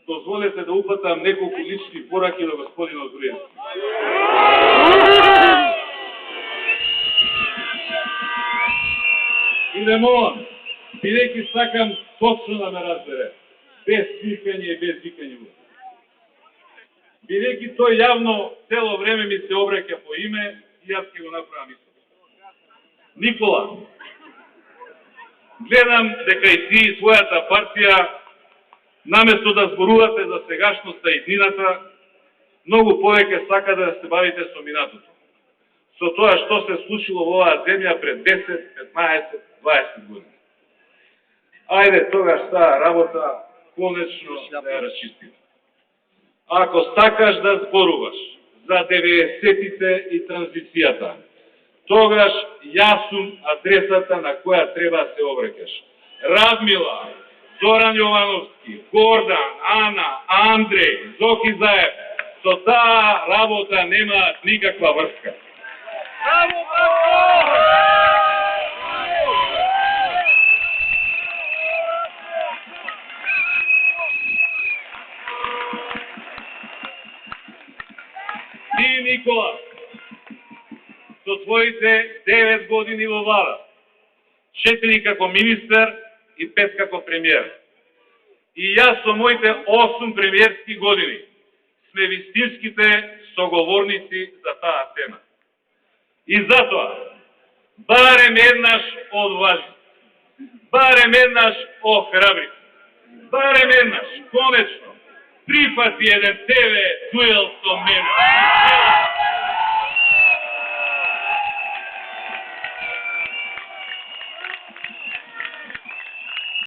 дозволете да упатам неколку лични пораки до господинот Груевски. И да молам, бидејќи сакам точно да ме разбере, без свиркање и без викање. Бидејќи тој јавно цело време ми се обраќа по име, и јас ќе го направам исто. Никола, гледам дека и ти и својата партија, наместо да зборувате за сегашноста и днината, многу повеќе сака да се бавите со минатото. Со тоа што се случило во оваа земја пред 10, 15, 20 години. Ајде, тогаш таа работа конечно да ја расчистим. Ако сакаш да зборуваш за 90-тите и транзицијата, тогаш јас сум адресата на која треба да се обраќаш. Радмила, Зоран Јовановски, Гордан, Ана, Андреј, Зоки Заев, со таа работа нема никаква врска. Браво, браво! Ти, Никола, со твоите 9 години во влада, 4 како министер и 5 како премиер. И јас со моите 8 премиерски години сме вистинските соговорници за таа тема. И затоа, барем еднаш одважи, барем еднаш охрабри, барем еднаш, конечно, прифати еден ТВ дуел со мене.